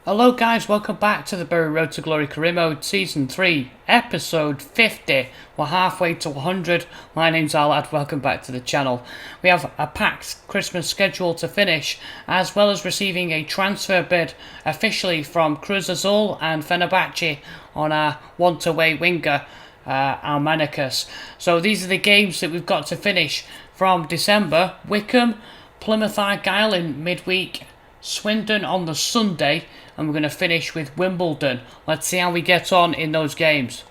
Hello guys, welcome back to the Bury Road to Glory Career Mode Season 3, Episode 50. We're halfway to 100. My name's Alad, welcome back to the channel. We have a packed Christmas schedule to finish, as well as receiving a transfer bid officially from Cruz Azul and Fenerbahce on our want-away winger, Armenakas. So these are the games that we've got to finish from December. Wycombe, Plymouth Argyle in midweek, Swindon on the Sunday, and we're going to finish with Wimbledon. Let's see how we get on in those games.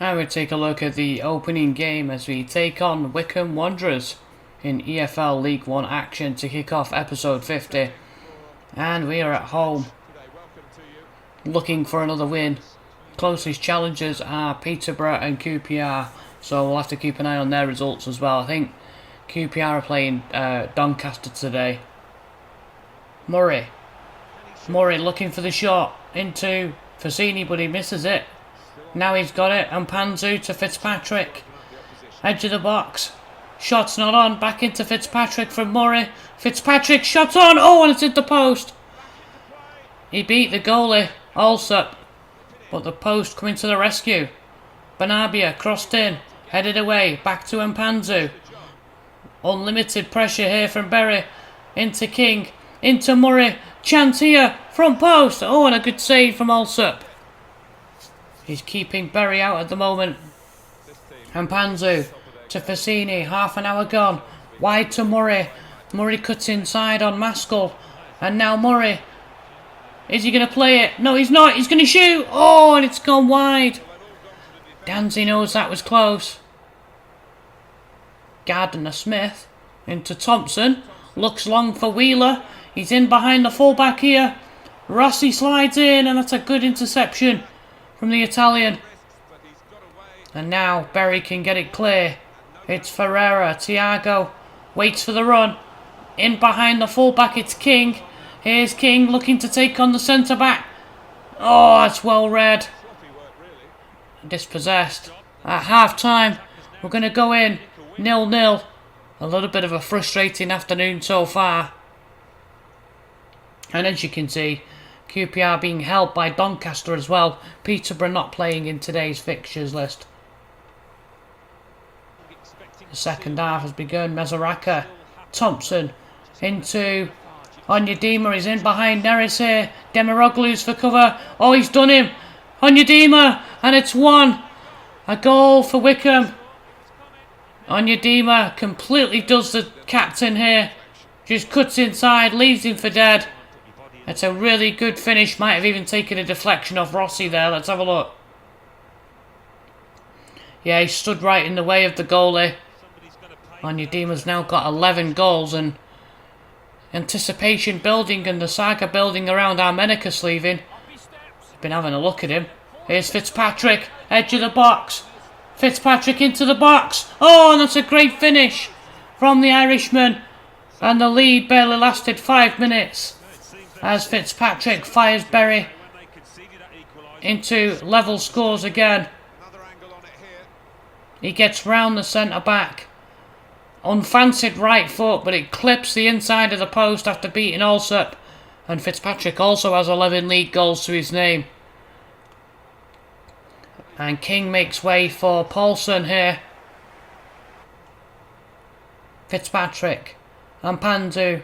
Now we'll take a look at the opening game as we take on Wycombe Wanderers in EFL L1 action to kick off episode 50. And we are at home, looking for another win. Closest challengers are Peterborough and QPR, so we'll have to keep an eye on their results as well. I think QPR are playing Doncaster today. Murray looking for the shot into Fassini, but he misses it. Now he's got it, and Panzu to Fitzpatrick. Edge of the box. Shot's not on. Back into Fitzpatrick from Murray. Fitzpatrick, shot on. Oh, and it's at the post. He beat the goalie, Alsop, but the post coming to the rescue. Banabia crossed in, headed away, back to Mpanzu. Unlimited pressure here from Berry. Into King. Into Murray, chance here, front post, oh, and a good save from Alsop. He's keeping Berry out at the moment. And Panzu to Fassini, half an hour gone, wide to Murray. Murray cuts inside on Maskell, and now Murray. Is he going to play it? No, he's not, he's going to shoot, oh, and it's gone wide. Dannzy knows that was close. Gardner-Smith into Thompson, looks long for Wheeler. He's in behind the fullback here. Rossi slides in, and that's a good interception from the Italian. And now Berry can get it clear. It's Ferreira. Thiago waits for the run. In behind the fullback, it's King. Here's King looking to take on the centre-back. Oh, that's well read. Dispossessed. At half-time, we're going to go in 0-0. A little bit of a frustrating afternoon so far. And as you can see, QPR being held by Doncaster as well. Peterborough not playing in today's fixtures list. The second half has begun. Mezaraka, Thompson into Onyedima. He's in behind Neris here. Demiroglu's for cover. Oh, he's done him. Onyedima, and it's 1. A goal for Wycombe. Onyedima completely does the captain here. Just cuts inside, leaves him for dead. It's a really good finish. Might have even taken a deflection off Rossi there. Let's have a look. Yeah, he stood right in the way of the goalie. Onyedima's now got 11 goals, and anticipation building and the saga building around Armenakas leaving. Been having a look at him. Here's Fitzpatrick, edge of the box. Fitzpatrick into the box. Oh, and that's a great finish from the Irishman. And the lead barely lasted 5 minutes. As Fitzpatrick fires Berry into level scores again. He gets round the centre-back. Unfancied right foot, but it clips the inside of the post after beating Alsop. And Fitzpatrick also has 11 league goals to his name. And King makes way for Paulson here. Fitzpatrick and Pandu.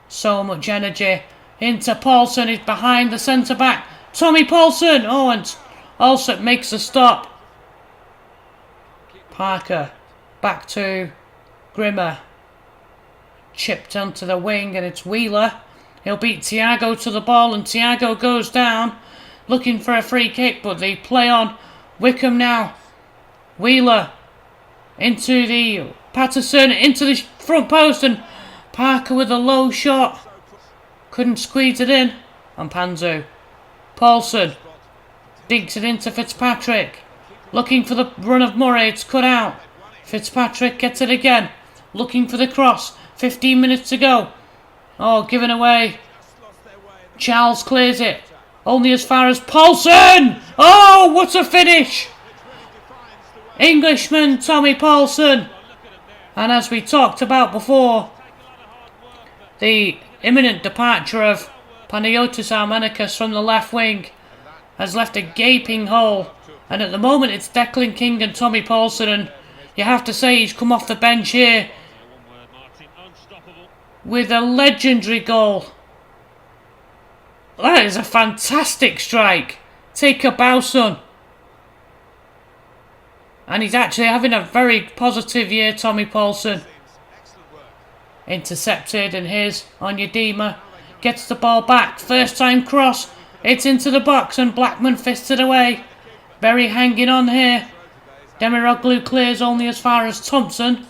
So much energy. Into Paulson. He's behind the centre-back. Tommy Paulson. Oh, and Alsop makes the stop. Parker. Back to Grimmer. Chipped onto the wing, and it's Wheeler. He'll beat Thiago to the ball, and Thiago goes down. Looking for a free kick, but they play on. Wycombe now. Wheeler. Into the Patterson. Into the front post, and Parker with a low shot. Couldn't squeeze it in. And Panzu. Paulson. Digs it into Fitzpatrick. Looking for the run of Murray. It's cut out. Fitzpatrick gets it again. Looking for the cross. 15 minutes to go. Oh, given away. Charles clears it. Only as far as Paulson. Oh, what a finish. Englishman Tommy Paulson. And as we talked about before, the imminent departure of Panagiotis Armenakas from the left wing has left a gaping hole. And at the moment it's Declan King and Tommy Paulson, and you have to say he's come off the bench here with a legendary goal. That is a fantastic strike. Take a bow, son. And he's actually having a very positive year, Tommy Paulson. Intercepted, and here's Onyedima. Gets the ball back. First time cross. It's into the box, and Blackman fists it away. Berry hanging on here. Demiroglu clears only as far as Thompson.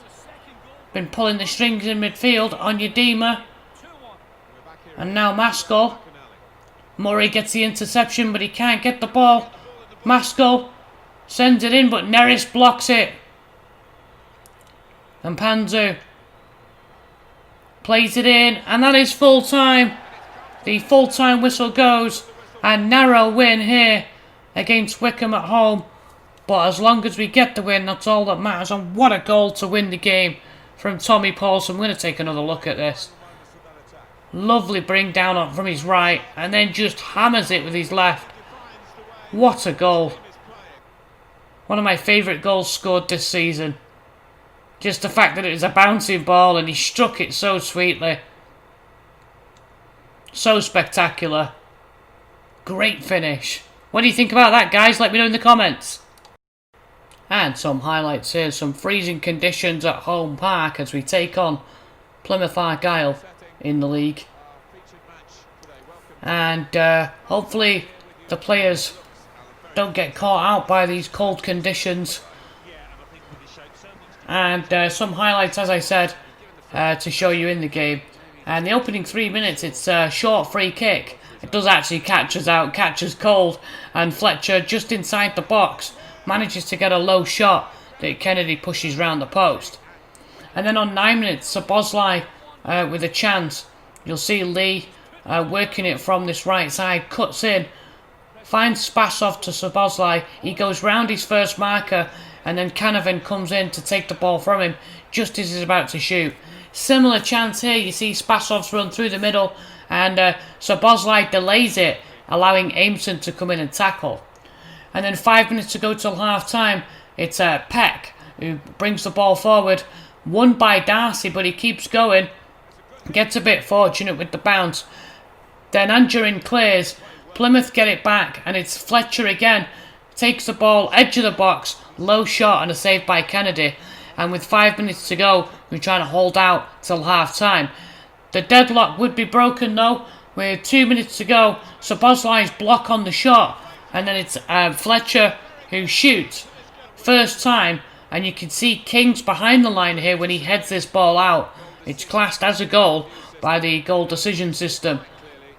Been pulling the strings in midfield. Onyedima. And now Maskell. Murray gets the interception, but he can't get the ball. Maskell sends it in, but Neris blocks it. And Panzu plays it in, and that is full time. The full time whistle goes. A narrow win here against Wycombe at home. But as long as we get the win, that's all that matters. And what a goal to win the game from Tommy Paulson. We're going to take another look at this. Lovely bring down from his right, and then just hammers it with his left. What a goal. One of my favourite goals scored this season. Just the fact that it was a bouncing ball and he struck it so sweetly. So spectacular. Great finish. What do you think about that, guys? Let me know in the comments. And some highlights here. Some freezing conditions at home park as we take on Plymouth Argyle in the league. And hopefully the players don't get caught out by these cold conditions. And some highlights, as I said, to show you in the game. And the opening 3 minutes, it's a short free kick. It does actually catch us out, catches cold, and Fletcher, just inside the box, manages to get a low shot that Kennedy pushes round the post. And then on 9 minutes, Szoboszlai with a chance. You'll see Lee working it from this right side, cuts in, finds Spasov to Szoboszlai. He goes round his first marker, and then Canavan comes in to take the ball from him just as he's about to shoot. Similar chance here. You see Spasov's run through the middle, and Szoboszlai delays it, allowing Aimson to come in and tackle. And then 5 minutes to go till half time. It's Peck who brings the ball forward, won by Dannzy, but he keeps going, gets a bit fortunate with the bounce. Then Angerin clears, Plymouth get it back, and it's Fletcher again, takes the ball, edge of the box, low shot and a save by Kennedy. And with 5 minutes to go, we're trying to hold out till half time. The deadlock would be broken though, with 2 minutes to go. Szoboszlai's block on the shot, and then it's Fletcher who shoots. First time, and you can see King's behind the line here when he heads this ball out. It's classed as a goal by the goal decision system.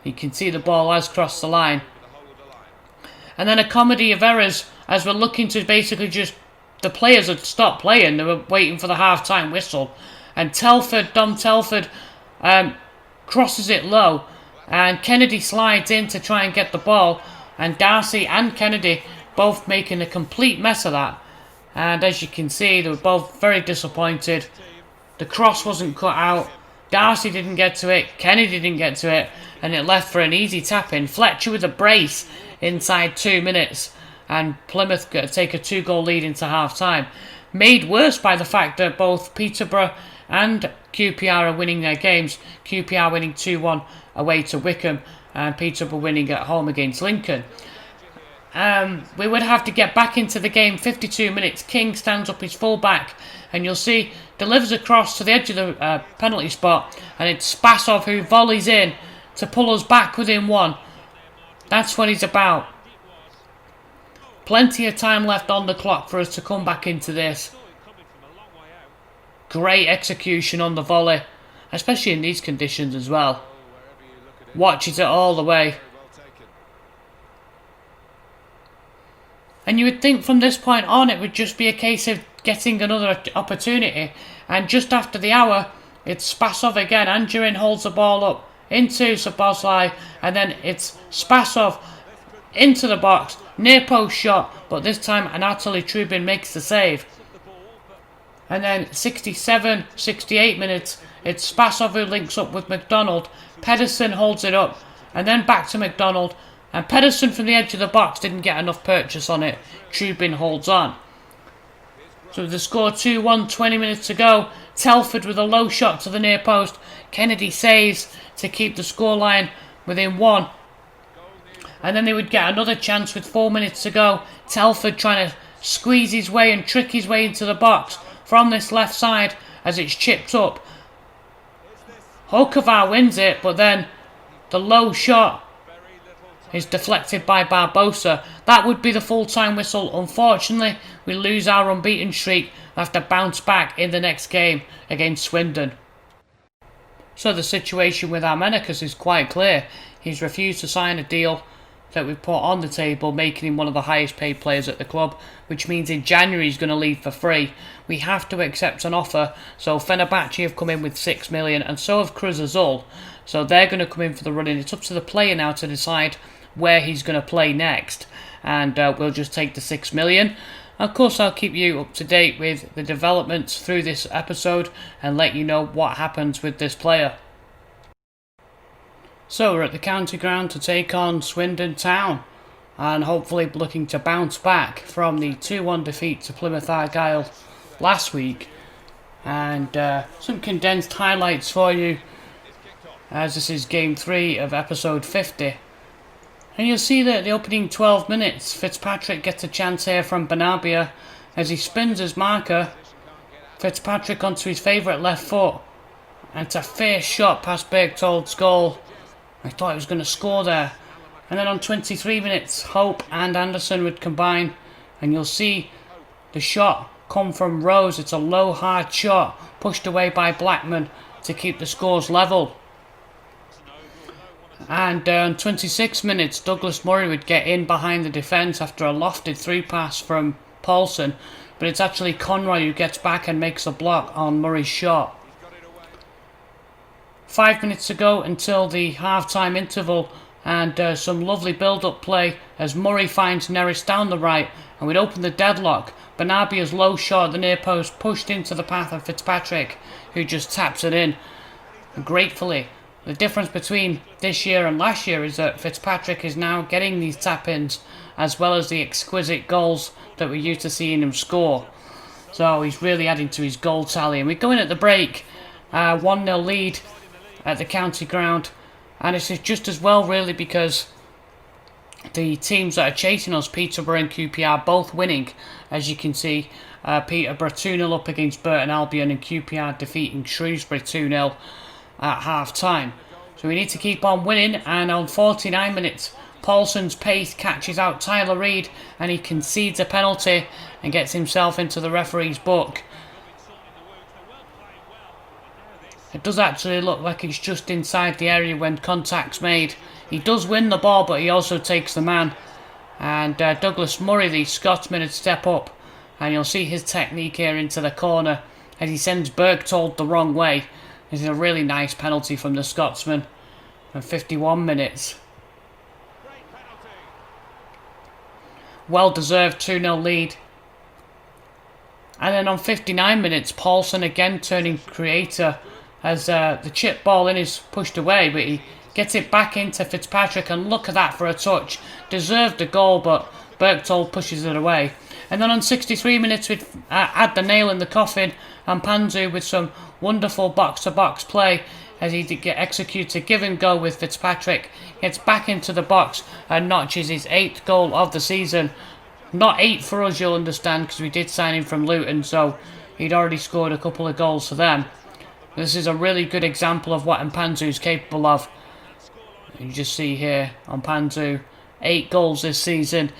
You can see the ball has crossed the line. And then a comedy of errors as we're looking to basically just... The players had stopped playing. They were waiting for the half-time whistle. And Dom Telford crosses it low. And Kennedy slides in to try and get the ball. And Darcy and Kennedy both making a complete mess of that. And as you can see, they were both very disappointed. The cross wasn't cut out. Darcy didn't get to it. Kennedy didn't get to it. And it left for an easy tap-in. Fletcher with a brace inside 2 minutes. And Plymouth take a 2-goal lead into half-time. Made worse by the fact that both Peterborough and QPR are winning their games. QPR winning 2-1 away to Wycombe, and Peterborough winning at home against Lincoln. We would have to get back into the game. 52 minutes. King stands up his full-back, and you'll see delivers across to the edge of the penalty spot, and it's Spasov who volleys in to pull us back within one. That's what he's about. Plenty of time left on the clock for us to come back into this. Great execution on the volley, especially in these conditions as well. Watches it all the way. And you would think from this point on it would just be a case of getting another opportunity. And just after the hour, it's Spasov again. Angerin holds the ball up into Szoboszlai, and then it's Spasov into the box. Near post shot, but this time Anatoly Trubin makes the save. And then 67, 68 minutes, it's Spasov who links up with McDonald. Pedersen holds it up, And then back to McDonald. And Pedersen from the edge of the box didn't get enough purchase on it. Trubin holds on. So the score 2-1, 20 minutes to go. Telford with a low shot to the near post. Kennedy saves to keep the scoreline within 1. And then they would get another chance with 4 minutes to go. Telford trying to squeeze his way and trick his way into the box from this left side as it's chipped up. Hokovar wins it, but then the low shot is deflected by Barbosa. That would be the full-time whistle. Unfortunately, we lose our unbeaten streak and have to bounce back in the next game against Swindon. So the situation with Armenakas is quite clear. He's refused to sign a deal that we put on the table, making him one of the highest paid players at the club, which means in January he's going to leave for free. We have to accept an offer. So Fenerbahce have come in with 6 million, and so have Cruz Azul. So they're going to come in for the running. It's up to the player now to decide where he's going to play next, and we'll just take the 6 million. Of course, I'll keep you up to date with the developments through this episode and let you know what happens with this player. So we're at the county ground to take on Swindon Town, and hopefully looking to bounce back from the 2-1 defeat to Plymouth Argyle last week. And some condensed highlights for you, as this is game 3 of episode 50. And you'll see that the opening 12 minutes, Fitzpatrick gets a chance here from Benabia as he spins his marker. Fitzpatrick onto his favourite left foot, and it's a fierce shot past Bergtold's goal. I thought he was going to score there. And then on 23 minutes, Hope and Anderson would combine, and you'll see the shot come from Rose. It's a low, hard shot pushed away by Blackman to keep the scores level. And on 26 minutes, Douglas Murray would get in behind the defence after a lofted through pass from Paulson, but it's actually Conroy who gets back and makes a block on Murray's shot. 5 minutes to go until the half-time interval, and some lovely build-up play as Murray finds Neris down the right, and we'd open the deadlock. Benabia's low shot at the near post pushed into the path of Fitzpatrick, who just taps it in. And gratefully, the difference between this year and last year is that Fitzpatrick is now getting these tap-ins, as well as the exquisite goals that we're used to seeing him score. So he's really adding to his goal tally. And we go in at the break, 1-0 lead at the county ground. And it's just as well, really, because the teams that are chasing us, Peterborough and QPR, both winning. As you can see, Peterborough 2-0 up against Burton Albion, and QPR defeating Shrewsbury 2-0 at half-time. So we need to keep on winning, and on 49 minutes, Paulson's pace catches out Tyler Reid, and he concedes a penalty and gets himself into the referee's book. It does actually look like it's just inside the area when contact's made. He does win the ball, but he also takes the man. And Douglas Murray, the Scotsman, would step up, and you'll see his technique here into the corner as he sends Bergtold the wrong way. This is a really nice penalty from the Scotsman. And 51 minutes. Well-deserved 2-0 lead. And then on 59 minutes, Paulson again turning creator as the chip ball in is pushed away, but he gets it back into Fitzpatrick, and look at that for a touch. Deserved a goal, but Bergtold pushes it away. And then on 63 minutes, we'd add the nail in the coffin, and Panzu with some wonderful box-to-box play as he executes a give-and-go with Fitzpatrick, gets back into the box and notches his 8th goal of the season. Not 8 for us, you'll understand, because we did sign him from Luton, so he'd already scored a couple of goals for them. This is a really good example of what Mpanzu is capable of. You just see here on Panzu, 8 goals this season.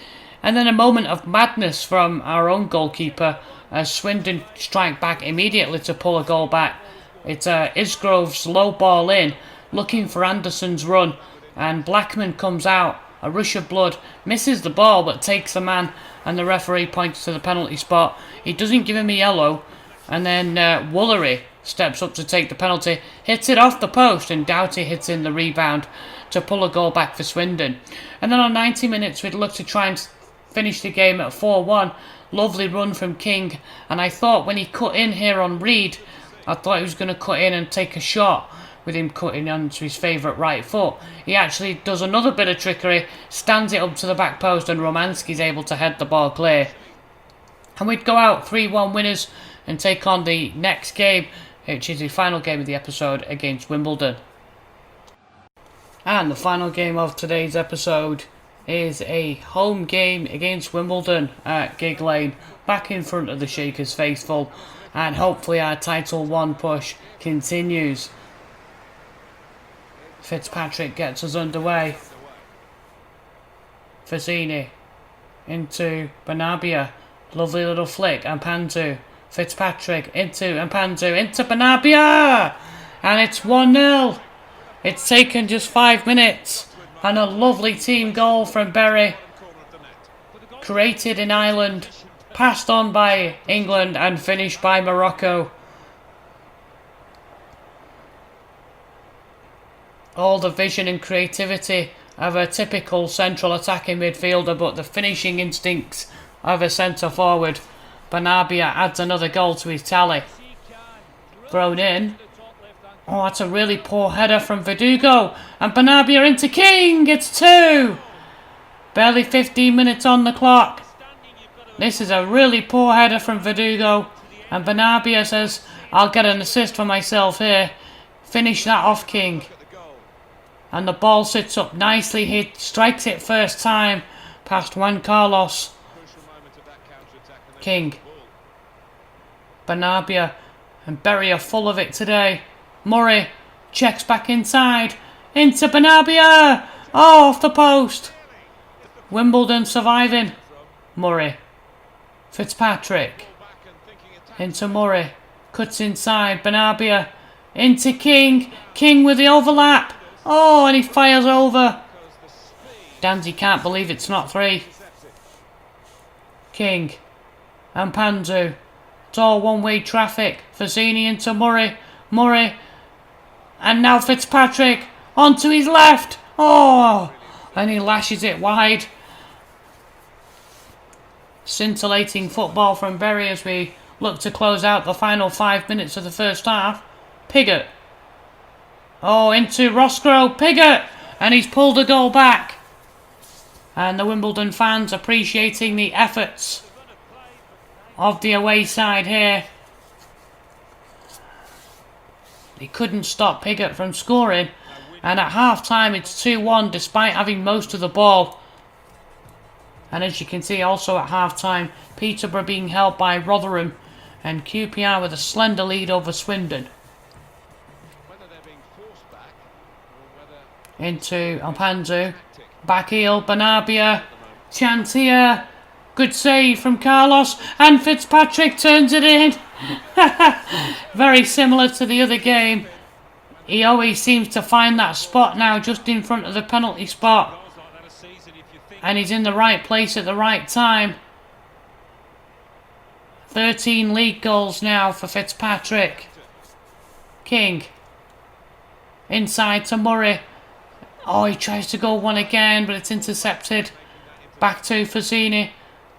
And then a moment of madness from our own goalkeeper as Swindon strike back immediately to pull a goal back. It's Isgrove's low ball in, looking for Anderson's run, and Blackman comes out, a rush of blood, misses the ball but takes the man, and the referee points to the penalty spot. He doesn't give him a yellow, and then Woolery steps up to take the penalty, hits it off the post, and Doughty hits in the rebound to pull a goal back for Swindon. And then on 90 minutes we'd look to try and finish the game at 4-1. Lovely run from King, and I thought when he cut in here on Reid, I thought he was going to cut in and take a shot, with him cutting onto his favourite right foot. He actually does another bit of trickery, stands it up to the back post, and Romanski's able to head the ball clear. And we'd go out 3-1 winners and take on the next game, which is the final game of the episode, against Wimbledon. And the final game of today's episode is a home game against Wimbledon at Gig Lane, back in front of the Shakers faithful, and hopefully our Title 1 push continues. Fitzpatrick gets us underway. Fazzini into Banabia, lovely little flick, and Panzu. Fitzpatrick into Panzu, into Banabia, and it's 1-0. It's taken just 5 minutes, and a lovely team goal from Berry, created in Ireland, passed on by England, and finished by Morocco. All the vision and creativity of a typical central attacking midfielder, but the finishing instincts of a centre forward. Banabia adds another goal to his tally. Thrown in. Oh, that's a really poor header from Verdugo. And Banabia into King. It's 2. Barely 15 minutes on the clock. This is a really poor header from Verdugo. And Banabia says, I'll get an assist for myself here. Finish that off, King. And the ball sits up nicely. He strikes it first time past Juan Carlos. King. Banabia and Berry are full of it today. Murray checks back inside. Into Banabia. Oh, off the post. Wimbledon surviving. Murray. Fitzpatrick. Into Murray. Cuts inside. Banabia. Into King. King with the overlap. Oh, and he fires over. Dannzy can't believe it's not 3. King. And Panzu. It's all one-way traffic. Fazzini into Murray. Murray. And now Fitzpatrick. Onto his left. Oh. And he lashes it wide. Scintillating football from Berry as we look to close out the final 5 minutes of the first half. Pigott. Oh, into Roscoe. Pigott. And he's pulled a goal back. And the Wimbledon fans appreciating the efforts of the away side here. He couldn't stop Pigott from scoring. And at half time it's 2-1 despite having most of the ball. And as you can see also at half time, Peterborough being held by Rotherham and QPR with a slender lead over Swindon. Into Alpanzu. Back heel, Banabia. Chance here. Good save from Carlos. And Fitzpatrick turns it in. Very similar to the other game. He always seems to find that spot now just in front of the penalty spot. And he's in the right place at the right time. 13 league goals now for Fitzpatrick. King. Inside to Murray. Oh, he tries to go one again, but it's intercepted. Back to Fazzini.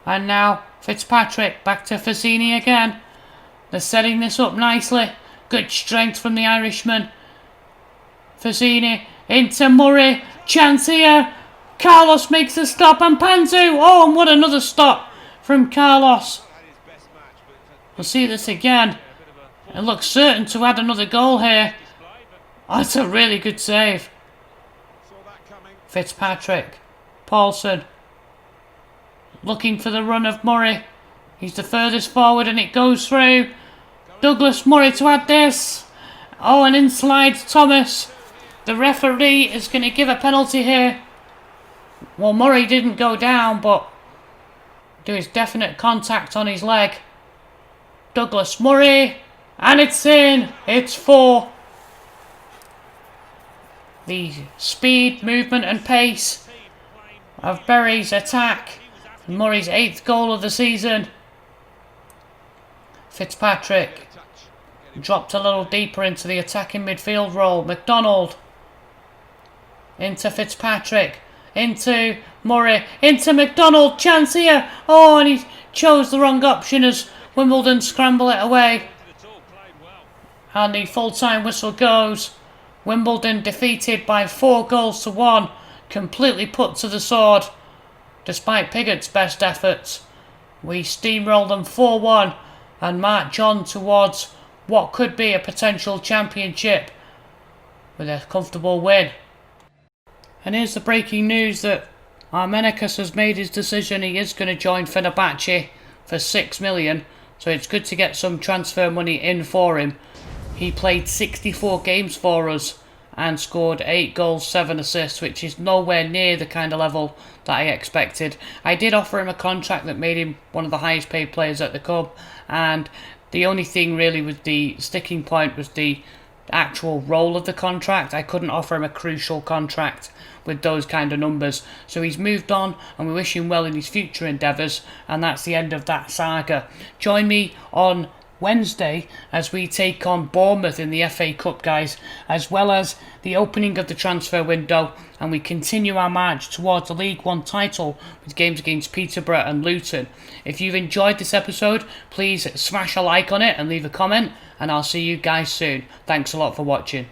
And now Fitzpatrick. Back to Fazzini again. They're setting this up nicely. Good strength from the Irishman. Fazzini into Murray. Chance here. Carlos makes a stop and Panzu. Oh, and what another stop from Carlos. We'll see this again. It looks certain to add another goal here. Oh, it's a really good save. Fitzpatrick. Paulson. Looking for the run of Murray. He's the furthest forward and it goes through. Douglas Murray to add this. Oh, and in slides Thomas. The referee is going to give a penalty here. Well, Murray didn't go down, but there is definite contact on his leg. Douglas Murray. And it's in. It's 4. The speed, movement and pace of Berry's attack. Murray's 8th goal of the season. Fitzpatrick dropped a little deeper into the attacking midfield role. McDonald into Fitzpatrick. Into Murray. Into McDonald. Chance here. Oh, and he chose the wrong option as Wimbledon scramble it away. And the full-time whistle goes. Wimbledon defeated by 4-1, completely put to the sword. Despite Pigott's best efforts, we steamrolled them 4-1 and march on towards what could be a potential championship with a comfortable win. And here's the breaking news that Armenakas has made his decision. He is going to join Fenerbahce for 6 million, so it's good to get some transfer money in for him. He played 64 games for us and scored 8 goals, 7 assists, which is nowhere near the kind of level that I expected. I did offer him a contract that made him one of the highest paid players at the club, and the only thing really was the sticking point was the actual role of the contract. I couldn't offer him a crucial contract with those kind of numbers, so he's moved on and we wish him well in his future endeavours, and that's the end of that saga. Join me on Wednesday as we take on Bournemouth in the FA Cup, guys, as well as the opening of the transfer window, and we continue our march towards the League One title with games against Peterborough and Luton. If you've enjoyed this episode, please smash a like on it and leave a comment, and I'll see you guys soon. Thanks a lot for watching.